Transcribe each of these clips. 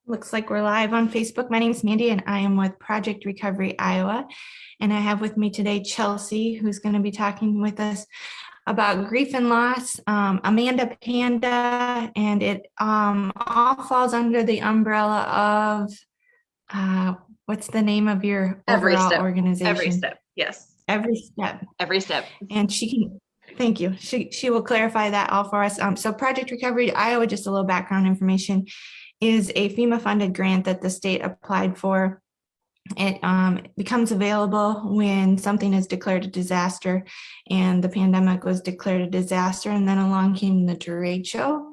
Looks like we're live on Facebook. My name is Mandy and I am with Project Recovery Iowa. And I have with me today Chelsea, who's going to be talking with us about grief and loss, Amanda Panda, and it all falls under the umbrella of what's the name of your Every overall step, every organization? step. Yes, Every Step. every step. And she can, thank you. She will clarify that all for us. So Project Recovery Iowa, just a little background information, is a FEMA funded grant that the state applied for. It becomes available when something is declared a disaster, and the pandemic was declared a disaster, and then along came the derecho.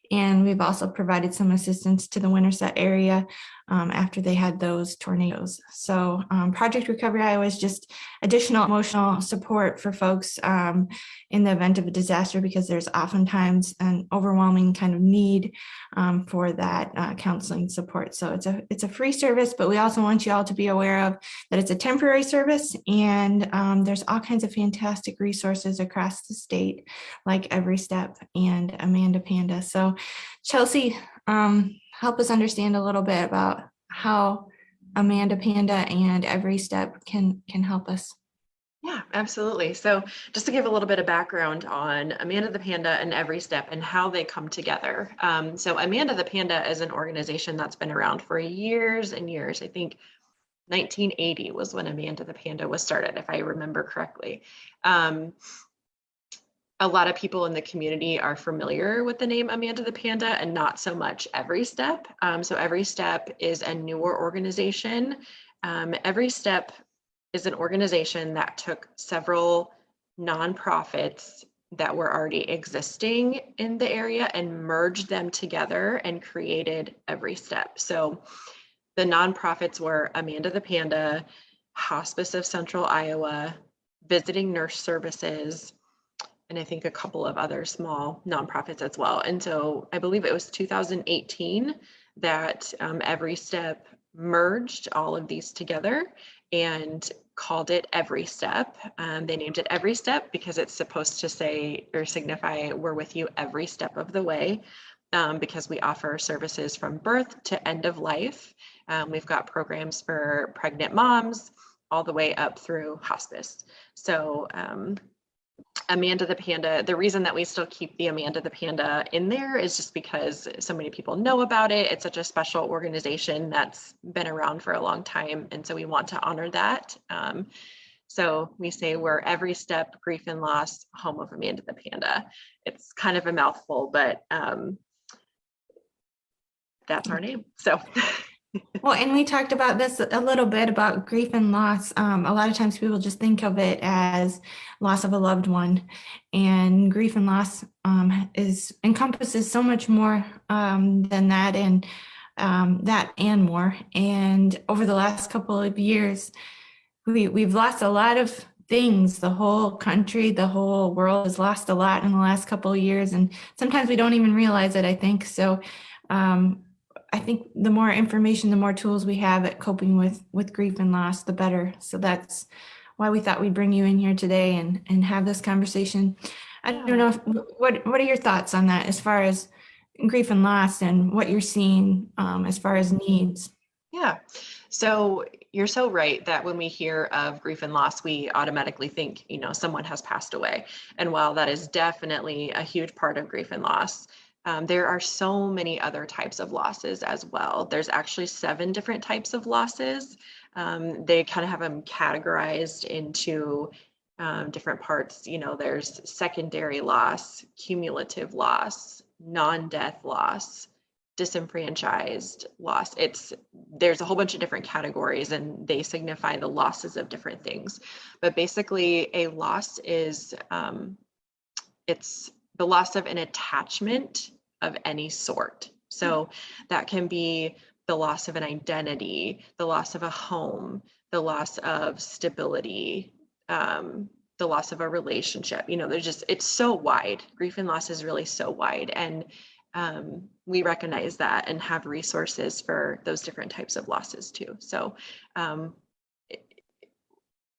And we've also provided some assistance to the Winterset area after they had those tornadoes. So Project Recovery Iowa is just additional emotional support for folks in the event of a disaster, because there's oftentimes an overwhelming kind of need for that counseling support. So it's a free service, but we also want you all to be aware of that it's a temporary service, and there's all kinds of fantastic resources across the state, like Every Step and Amanda Panda. So Chelsea, help us understand a little bit about how Amanda Panda and Every Step can help us. Yeah, absolutely. So just to give a little bit of background on Amanda the Panda and Every Step and how they come together. So Amanda the Panda is an organization that's been around for years and years. I think 1980 was when Amanda the Panda was started, if I remember correctly. A lot of people in the community are familiar with the name Amanda the Panda and not so much Every Step. So Every Step is a newer organization. Every Step is an organization that took several nonprofits that were already existing in the area and merged them together and created Every Step. So the nonprofits were Amanda the Panda, Hospice of Central Iowa, Visiting Nurse Services, and I think a couple of other small nonprofits as well. And so I believe it was 2018 that Every Step merged all of these together and called it Every Step. They named it Every Step because it's supposed to say or signify we're with you every step of the way, because we offer services from birth to end of life. We've got programs for pregnant moms all the way up through hospice. So Amanda the Panda, the reason that we still keep the Amanda the Panda in there is just because so many people know about it. It's such a special organization that's been around for a long time. And so we want to honor that. So we say we're Every Step Grief and Loss, home of Amanda the Panda. It's kind of a mouthful, but that's our name. So Well, and we talked about this a little bit about grief and loss. A lot of times people just think of it as loss of a loved one, and grief and loss is encompasses so much more than that, and that and more. And over the last couple of years, we've lost a lot of things. The whole country, the whole world has lost a lot in the last couple of years, and sometimes we don't even realize it, I think. So I think the more information, the more tools we have at coping with grief and loss, the better. So that's why we thought we'd bring you in here today and have this conversation. I don't know what are your thoughts on that as far as grief and loss and what you're seeing as far as needs? yeah. So you're so right that when we hear of grief and loss, we automatically think, someone has passed away. And while that is definitely a huge part of grief and loss, there are so many other types of losses as well. There's actually 7 different types of losses. They kind of have them categorized into different parts. There's secondary loss, cumulative loss, non-death loss, disenfranchised loss. There's a whole bunch of different categories and they signify the losses of different things. But basically a loss is it's the loss of an attachment of any sort. So that can be the loss of an identity, the loss of a home, the loss of stability, the loss of a relationship. It's so wide. Grief and loss is really so wide. And we recognize that and have resources for those different types of losses too. So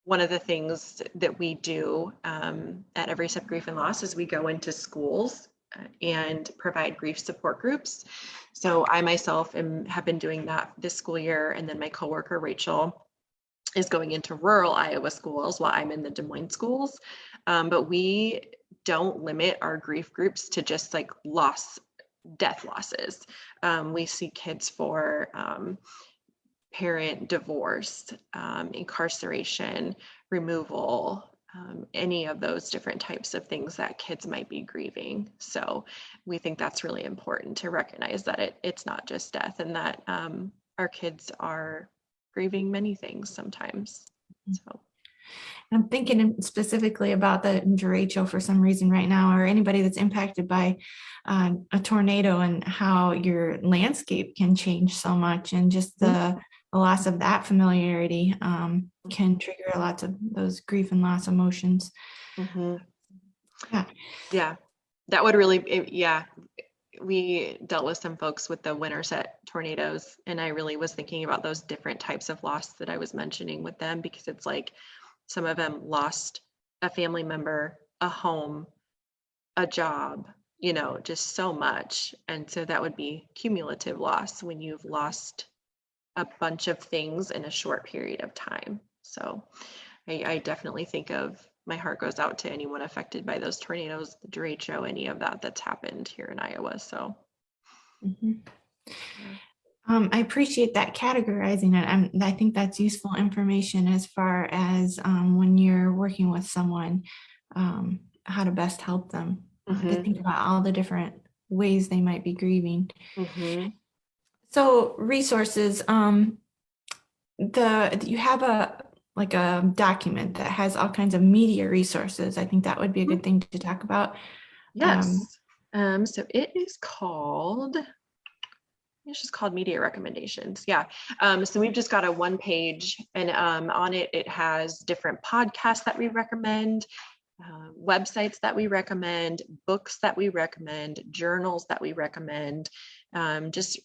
one of the things that we do at Every Step Grief and Loss is we go into schools and provide grief support groups. So I myself have been doing that this school year, and then my coworker Rachel is going into rural Iowa schools while I'm in the Des Moines schools. But we don't limit our grief groups to just like death losses. We see kids for parent divorce, incarceration, removal, any of those different types of things that kids might be grieving. So we think that's really important to recognize that it's not just death, and that our kids are grieving many things sometimes. So I'm thinking specifically about the derecho for some reason right now, or anybody that's impacted by a tornado, and how your landscape can change so much, and just the loss of that familiarity can trigger lots of those grief and loss emotions. Yeah, that would really, yeah. We dealt with some folks with the Winterset tornadoes, and I really was thinking about those different types of loss that I was mentioning with them, because it's like some of them lost a family member, a home, a job, just so much. And so that would be cumulative loss when you've lost a bunch of things in a short period of time. So I definitely think my heart goes out to anyone affected by those tornadoes, the derecho, any of that that's happened here in Iowa. So. I appreciate that categorizing it. I think that's useful information as far as when you're working with someone, how to best help them, to think about all the different ways they might be grieving. So resources, you have a document that has all kinds of media resources. I think that would be a good thing to talk about. Yes. So it is called, it's just called Media Recommendations. Yeah. So we've just got a 1-page, and on it, it has different podcasts that we recommend, websites that we recommend, books that we recommend, journals that we recommend, just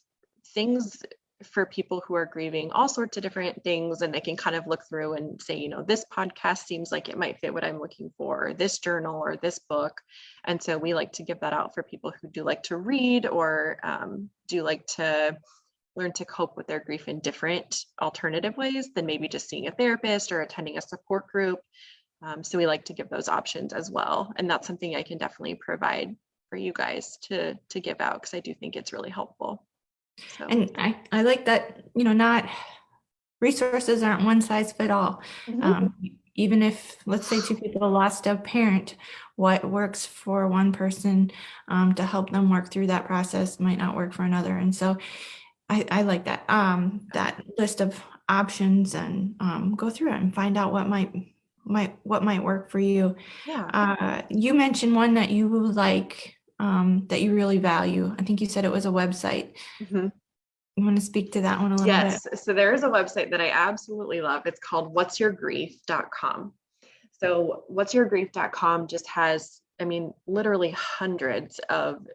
things for people who are grieving, all sorts of different things. And they can kind of look through and say, this podcast seems like it might fit what I'm looking for, or this journal or this book. And so we like to give that out for people who do like to read, or do like to learn to cope with their grief in different alternative ways than maybe just seeing a therapist or attending a support group. So we like to give those options as well. And that's something I can definitely provide for you guys to give out, because I do think it's really helpful. So. And I like that, not resources aren't one size fit all. Even if, let's say, 2 people lost a parent, what works for one person to help them work through that process might not work for another. And so I like that, that list of options, and go through it and find out what might work for you. Yeah. You mentioned one that you like, that you really value. I think you said it was a website. You want to speak to that one a little bit? Yes. So there is a website that I absolutely love. It's called whatsyourgrief.com. So whatsyourgrief.com just has, literally hundreds of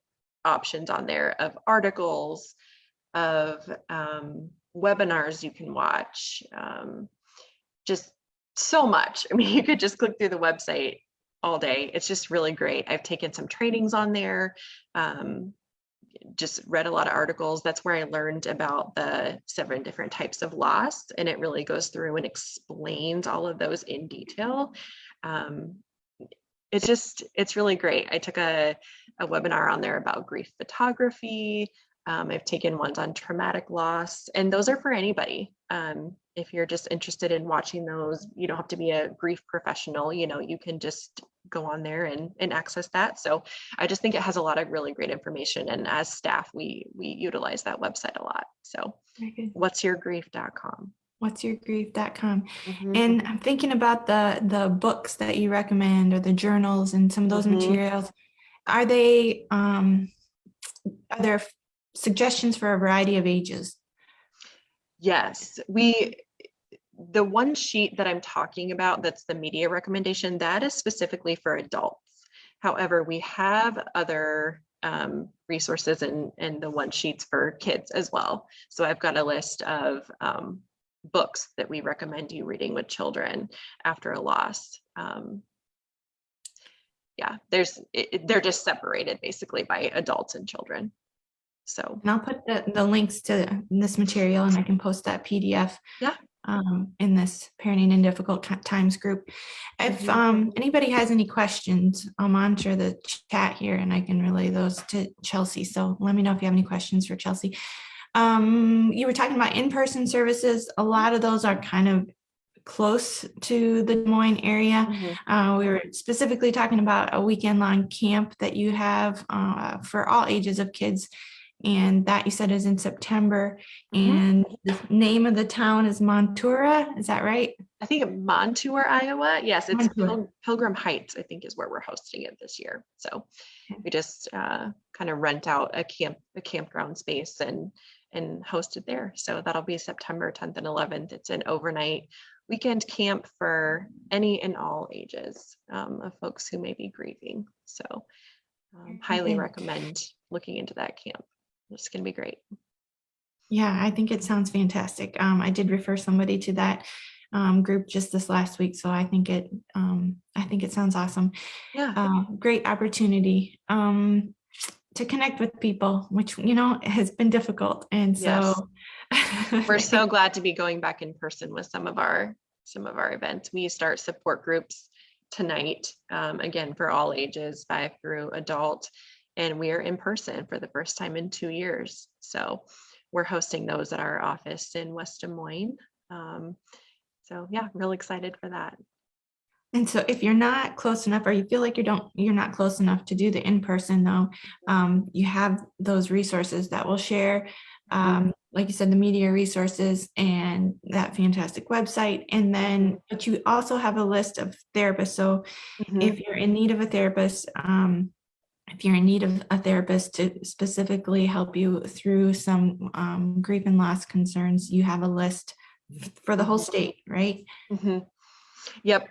options on there, of articles, of webinars you can watch, just so much. You could just click through the website all day. It's just really great. I've taken some trainings on there, just read a lot of articles. That's where I learned about the 7 different types of loss, and it really goes through and explains all of those in detail. It's really great. I took a webinar on there about grief photography. I've taken ones on traumatic loss, and those are for anybody. If you're just interested in watching those, you don't have to be a grief professional. You can just go on there and access that. So I just think it has a lot of really great information, and as staff, we utilize that website a lot. So whatsyourgrief.com. Whatsyourgrief.com. And I'm thinking about the books that you recommend, or the journals and some of those materials. Are there suggestions for a variety of ages? Yes, the one sheet that I'm talking about, that's the media recommendation, that is specifically for adults. However, we have other resources and the one sheets for kids as well. So I've got a list of books that we recommend you reading with children after a loss. yeah, they're just separated basically by adults and children. So And I'll put the links to this material and I can post that PDF yeah. in this Parenting in Difficult Times group. If anybody has any questions, I'll monitor the chat here and I can relay those to Chelsea. So let me know if you have any questions for Chelsea. You were talking about in-person services. A lot of those are kind of close to the Des Moines area. We were specifically talking about a weekend-long camp that you have for all ages of kids. And that you said is in September. And the name of the town is Montour. Is that right? I think Montour, Iowa. Yes, it's Montour. Pilgrim Heights, I think is where we're hosting it this year. So we just kind of rent out a campground space and host it there. So that'll be September 10th and 11th. It's an overnight weekend camp for any and all ages of folks who may be grieving. So highly recommend looking into that camp. It's going to be great. Yeah, I think it sounds fantastic. I did refer somebody to that group just this last week, so I think it sounds awesome. Yeah, great opportunity to connect with people, which has been difficult, and so we're so glad to be going back in person with some of our events. We start support groups tonight, again for all ages, 5 through adult. And we are in person for the first time in 2 years. So we're hosting those at our office in West Des Moines. So yeah, real excited for that. And so if you're not close enough, or you feel like you're not close enough to do the in-person though, you have those resources that we'll share. Like you said, the media resources and that fantastic website. And then, but you also have a list of therapists. So if you're in need of a therapist, to specifically help you through some grief and loss concerns, you have a list for the whole state, right? Yep.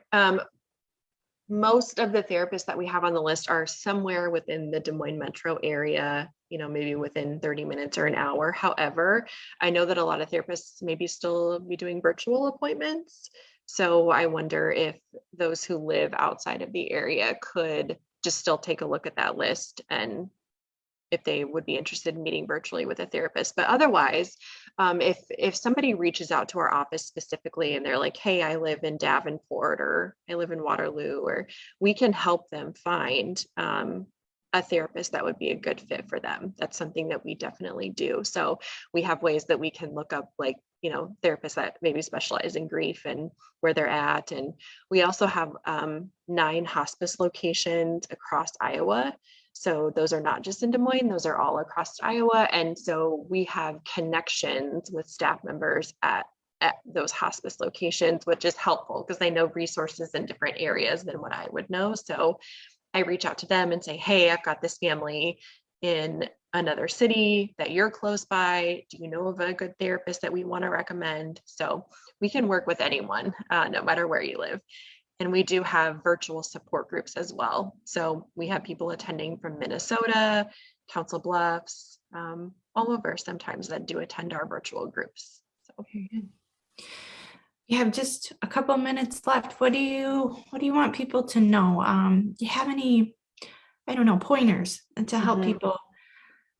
Most of the therapists that we have on the list are somewhere within the Des Moines metro area, maybe within 30 minutes or an hour. However, I know that a lot of therapists maybe still be doing virtual appointments. So I wonder if those who live outside of the area could just still take a look at that list and if they would be interested in meeting virtually with a therapist. But otherwise, if somebody reaches out to our office specifically and they're like, hey, I live in Davenport or I live in Waterloo, or we can help them find a therapist that would be a good fit for them. That's something that we definitely do. So we have ways that we can look up therapists that maybe specialize in grief and where they're at. And we also have 9 hospice locations across Iowa. So those are not just in Des Moines, those are all across Iowa. And so we have connections with staff members at those hospice locations, which is helpful because they know resources in different areas than what I would know. So I reach out to them and say, hey, I've got this family in another city that you're close by. Do you know of a good therapist that we want to recommend? So we can work with anyone, no matter where you live. And we do have virtual support groups as well. So we have people attending from Minnesota, Council Bluffs, all over sometimes that do attend our virtual groups. So. You have just a couple minutes left. What do you want people to know? Do you have any, pointers to help people?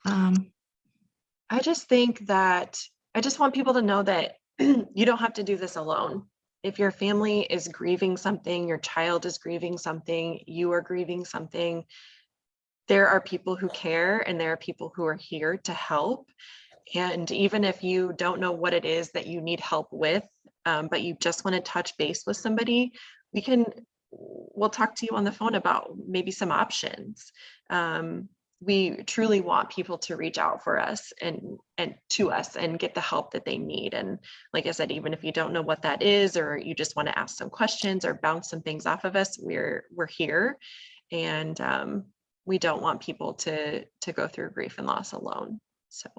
I just think that I just want people to know that you don't have to do this alone. If your family is grieving something, your child is grieving something, you are grieving something, there are people who care and there are people who are here to help. And even if you don't know what it is that you need help with, but you just want to touch base with somebody, we'll talk to you on the phone about maybe some options. We truly want people to reach out for us and to us and get the help that they need. And like I said, even if you don't know what that is, or you just want to ask some questions or bounce some things off of us, we're here. And we don't want people to go through grief and loss alone. So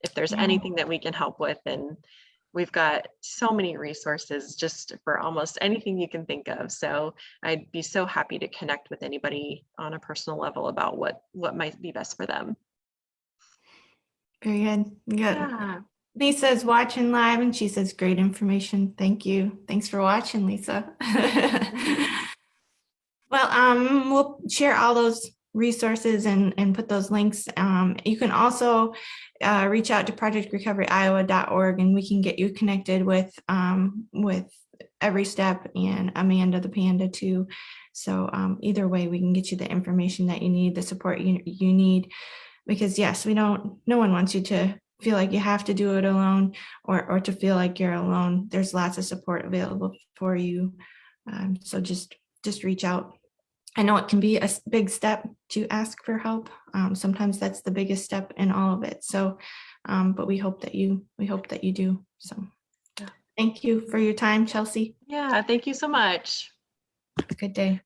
if there's anything that we can help with, and we've got so many resources just for almost anything you can think of. So I'd be so happy to connect with anybody on a personal level about what might be best for them. Very good. Good. Yeah. Lisa's watching live and she says, great information. Thank you. Thanks for watching, Lisa. Well, we'll share all those resources and put those links. You can also reach out to projectrecoveryiowa.org and we can get you connected with Every Step and Amanda the Panda too. So either way, we can get you the information that you need, the support you need, because yes, no one wants you to feel like you have to do it alone or to feel like you're alone. There's lots of support available for you. So just reach out. I know it can be a big step to ask for help. Sometimes that's the biggest step in all of it. So, but we hope that you do. So Yeah. thank you for your time, Chelsea. Yeah, thank you so much. Have a good day.